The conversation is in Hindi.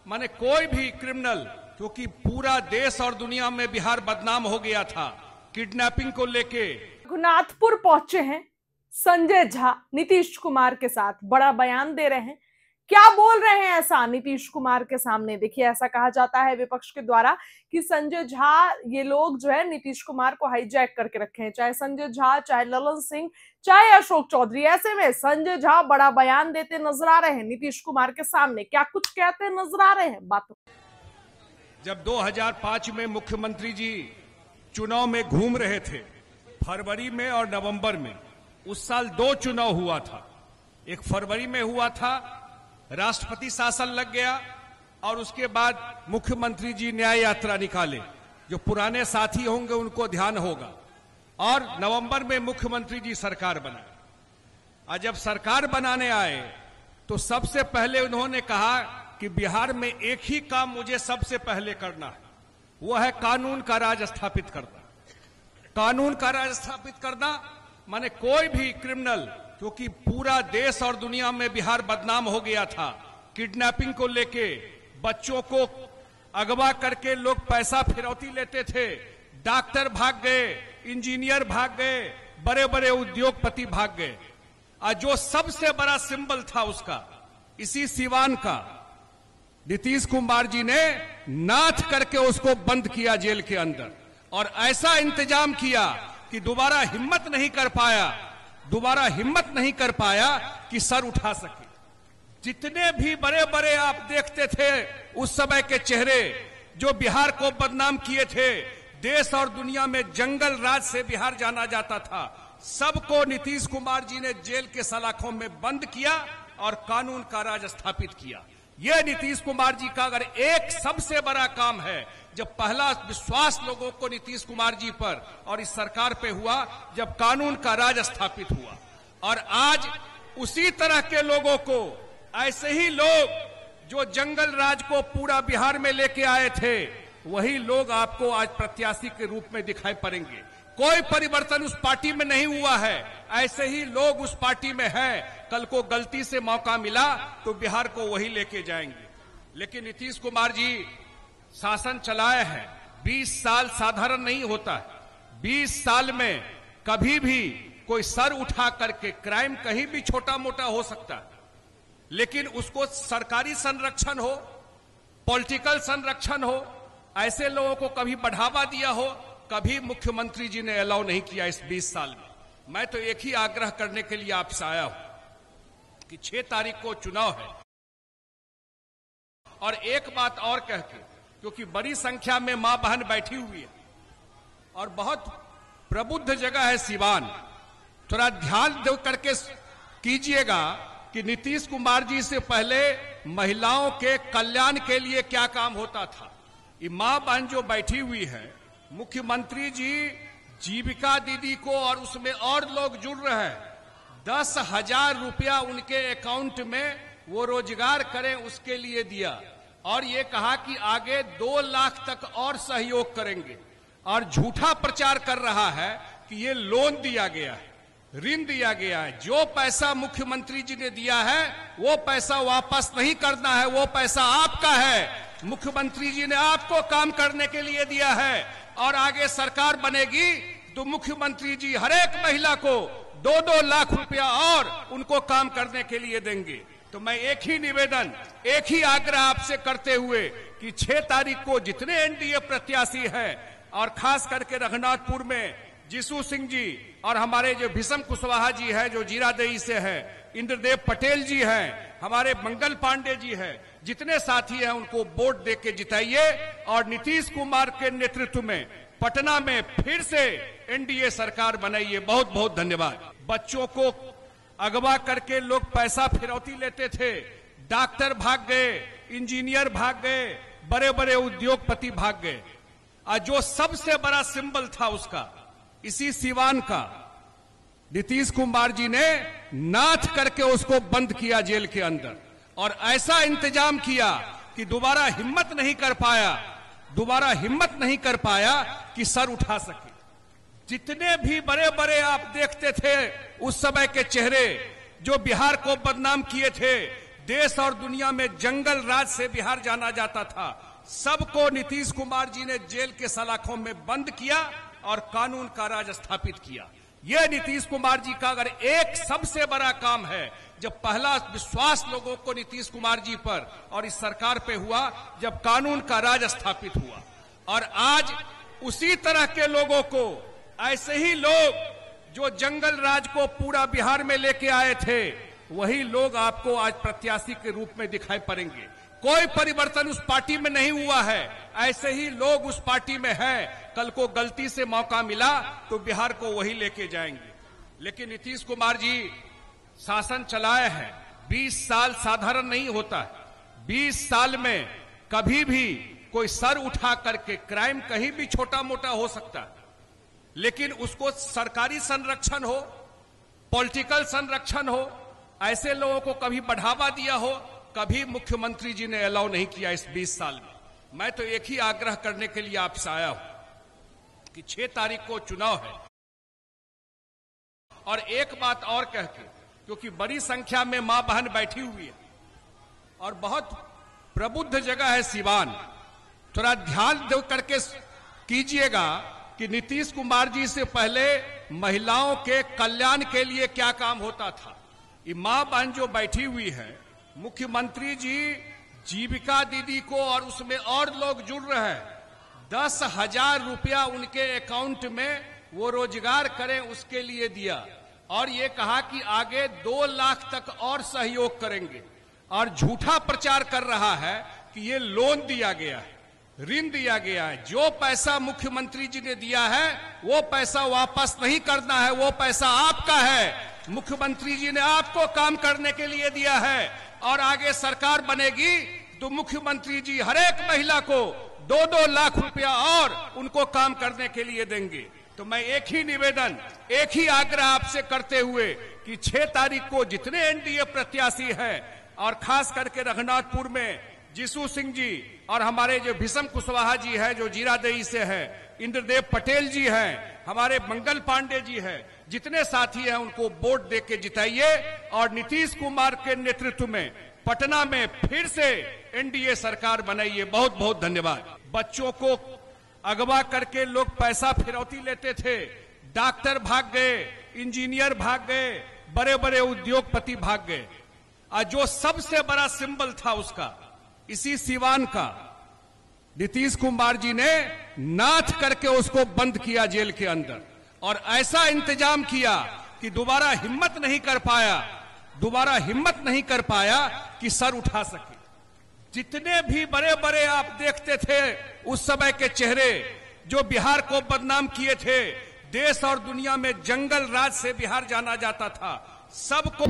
माने कोई भी क्रिमिनल, क्योंकि पूरा देश और दुनिया में बिहार बदनाम हो गया था किडनैपिंग को लेके। रघुनाथपुर पहुंचे हैं संजय झा नीतीश कुमार के साथ, बड़ा बयान दे रहे हैं। क्या बोल रहे हैं ऐसा नीतीश कुमार के सामने? देखिए, ऐसा कहा जाता है विपक्ष के द्वारा कि संजय झा, ये लोग जो है नीतीश कुमार को हाईजैक करके रखे हैं, चाहे संजय झा, चाहे ललन सिंह, चाहे अशोक चौधरी। ऐसे में संजय झा बड़ा बयान देते नजर आ रहे हैं नीतीश कुमार के सामने। क्या कुछ कहते नजर आ रहे हैं? बातों जब 2005 में मुख्यमंत्री जी चुनाव में घूम रहे थे, फरवरी में और नवंबर में, उस साल 2 चुनाव हुआ था। एक फरवरी में हुआ था, राष्ट्रपति शासन लग गया, और उसके बाद मुख्यमंत्री जी न्याय यात्रा निकाले। जो पुराने साथी होंगे उनको ध्यान होगा। और नवंबर में मुख्यमंत्री जी सरकार बनाए। और जब सरकार बनाने आए तो सबसे पहले उन्होंने कहा कि बिहार में एक ही काम मुझे सबसे पहले करना है, वो है कानून का राज स्थापित करना। कानून का राज स्थापित करना माने कोई भी क्रिमिनल, क्योंकि पूरा देश और दुनिया में बिहार बदनाम हो गया था किडनैपिंग को लेके। बच्चों को अगवा करके लोग पैसा फिरौती लेते थे, डॉक्टर भाग गए, इंजीनियर भाग गए, बड़े बड़े उद्योगपति भाग गए। और जो सबसे बड़ा सिंबल था उसका, इसी सिवान का, नीतीश कुमार जी ने नाथ करके उसको बंद किया जेल के अंदर। और ऐसा इंतजाम किया कि दोबारा हिम्मत नहीं कर पाया कि सर उठा सके। जितने भी बड़े बड़े आप देखते थे उस समय के चेहरे, जो बिहार को बदनाम किए थे, देश और दुनिया में जंगल राज से बिहार जाना जाता था, सबको नीतीश कुमार जी ने जेल के सलाखों में बंद किया और कानून का राज स्थापित किया। यह नीतीश कुमार जी का अगर एक सबसे बड़ा काम है, जब पहला विश्वास लोगों को नीतीश कुमार जी पर और इस सरकार पे हुआ, जब कानून का राज स्थापित हुआ। और आज उसी तरह के लोगों को, ऐसे ही लोग जो जंगल राज को पूरा बिहार में लेके आए थे, वही लोग आपको आज प्रत्याशी के रूप में दिखाई पड़ेंगे। कोई परिवर्तन उस पार्टी में नहीं हुआ है, ऐसे ही लोग उस पार्टी में हैं। कल को गलती से मौका मिला तो बिहार को वही लेके जाएंगे। लेकिन नीतीश कुमार जी शासन चलाए हैं। 20 साल साधारण नहीं होता है। 20 साल में कभी भी कोई सर उठा करके, क्राइम कहीं भी छोटा मोटा हो सकता है, लेकिन उसको सरकारी संरक्षण हो, पॉलिटिकल संरक्षण हो, ऐसे लोगों को कभी बढ़ावा दिया हो, कभी मुख्यमंत्री जी ने अलाउ नहीं किया इस 20 साल में। मैं तो एक ही आग्रह करने के लिए आपसे आया हूं कि 6 तारीख को चुनाव है। और एक बात और कह के, क्योंकि बड़ी संख्या में मां बहन बैठी हुई है और बहुत प्रबुद्ध जगह है सिवान, थोड़ा ध्यान दे करके कीजिएगा कि नीतीश कुमार जी से पहले महिलाओं के कल्याण के लिए क्या काम होता था। ये मां बहन जो बैठी हुई है, मुख्यमंत्री जी जीविका दीदी को, और उसमें और लोग जुड़ रहे हैं, 10,000 रुपया उनके अकाउंट में वो रोजगार करें उसके लिए दिया। और ये कहा कि आगे 2 लाख तक और सहयोग करेंगे। और झूठा प्रचार कर रहा है कि ये लोन दिया गया है, ऋण दिया गया है। जो पैसा मुख्यमंत्री जी ने दिया है वो पैसा वापस नहीं करना है, वो पैसा आपका है। मुख्यमंत्री जी ने आपको काम करने के लिए दिया है। और आगे सरकार बनेगी तो मुख्यमंत्री जी हर एक महिला को 2-2 लाख रुपया और उनको काम करने के लिए देंगे। तो मैं एक ही निवेदन, एक ही आग्रह आपसे करते हुए कि 6 तारीख को जितने एनडीए प्रत्याशी हैं, और खास करके रघुनाथपुर में जीसू सिंह जी और हमारे जो भीषम कुशवाहा जी हैं जो जीरादेई से हैं, इंद्रदेव पटेल जी हैं, हमारे मंगल पांडे जी हैं, जितने साथी हैं उनको वोट दे के जिताइए। और नीतीश कुमार के नेतृत्व में पटना में फिर से एनडीए सरकार बनाइए। बहुत बहुत धन्यवाद। बच्चों को अगवा करके लोग पैसा फिरौती लेते थे, डॉक्टर भाग गए, इंजीनियर भाग गए, बड़े बड़े उद्योगपति भाग गए। और जो सबसे बड़ा सिंबल था उसका, इसी सिवान का, नीतीश कुमार जी ने नाथ करके उसको बंद किया जेल के अंदर। और ऐसा इंतजाम किया कि दोबारा हिम्मत नहीं कर पाया कि सर उठा सके। जितने भी बड़े बड़े आप देखते थे उस समय के चेहरे, जो बिहार को बदनाम किए थे, देश और दुनिया में जंगल राज से बिहार जाना जाता था, सबको नीतीश कुमार जी ने जेल के सलाखों में बंद किया और कानून का राज स्थापित किया। यह नीतीश कुमार जी का अगर एक सबसे बड़ा काम है, जब पहला विश्वास लोगों को नीतीश कुमार जी पर और इस सरकार पे हुआ जब कानून का राज स्थापित हुआ। और आज उसी तरह के लोगों को, ऐसे ही लोग जो जंगल राज को पूरा बिहार में लेके आए थे, वही लोग आपको आज प्रत्याशी के रूप में दिखाई पड़ेंगे। कोई परिवर्तन उस पार्टी में नहीं हुआ है, ऐसे ही लोग उस पार्टी में हैं। कल को गलती से मौका मिला तो बिहार को वही लेके जाएंगे। लेकिन नीतीश कुमार जी शासन चलाए हैं। 20 साल साधारण नहीं होता है। 20 साल में कभी भी कोई सर उठा करके, क्राइम कहीं भी छोटा मोटा हो सकता है, लेकिन उसको सरकारी संरक्षण हो, पॉलिटिकल संरक्षण हो, ऐसे लोगों को कभी बढ़ावा दिया हो, कभी मुख्यमंत्री जी ने अलाउ नहीं किया इस 20 साल में। मैं तो एक ही आग्रह करने के लिए आपसे आया हूं कि 6 तारीख को चुनाव है, और एक बात और कह के, क्योंकि बड़ी संख्या में मां बहन बैठी हुई है और बहुत प्रबुद्ध जगह है सिवान, थोड़ा ध्यान दे करके कीजिएगा कि नीतीश कुमार जी से पहले महिलाओं के कल्याण के लिए क्या काम होता था। ये मां बहन जो बैठी हुई है, मुख्यमंत्री जी जीविका दीदी को और उसमें और लोग जुड़ रहे हैं, 10,000 रुपया उनके अकाउंट में वो रोजगार करें उसके लिए दिया, और ये कहा कि आगे 2 लाख तक और सहयोग करेंगे। और झूठा प्रचार कर रहा है कि ये लोन दिया गया है, ऋण दिया गया है। जो पैसा मुख्यमंत्री जी ने दिया है वो पैसा वापस नहीं करना है, वो पैसा आपका है। मुख्यमंत्री जी ने आपको काम करने के लिए दिया है, और आगे सरकार बनेगी तो मुख्यमंत्री जी हर एक महिला को 2-2 लाख रुपया और उनको काम करने के लिए देंगे। तो मैं एक ही निवेदन, एक ही आग्रह आपसे करते हुए कि 6 तारीख को जितने एनडीए प्रत्याशी हैं, और खास करके रघुनाथपुर में जीसू सिंह जी और हमारे जो भीषम कुशवाहा जी हैं जो जीरादेई से हैं, इंद्रदेव पटेल जी हैं, हमारे मंगल पांडे जी हैं, जितने साथी हैं उनको वोट देके जिताइए, और नीतीश कुमार के नेतृत्व में पटना में फिर से एनडीए सरकार बनाइए। बहुत बहुत धन्यवाद। बच्चों को अगवा करके लोग पैसा फिरौती लेते थे, डॉक्टर भाग गए, इंजीनियर भाग गए, बड़े बड़े उद्योगपति भाग गए, और जो सबसे बड़ा सिंबल था उसका, इसी सिवान का, नीतीश कुमार जी ने नाथ करके उसको बंद किया जेल के अंदर, और ऐसा इंतजाम किया कि दोबारा हिम्मत नहीं कर पाया कि सर उठा सके। जितने भी बड़े बड़े आप देखते थे उस समय के चेहरे जो बिहार को बदनाम किए थे, देश और दुनिया में जंगल राज से बिहार जाना जाता था, सबको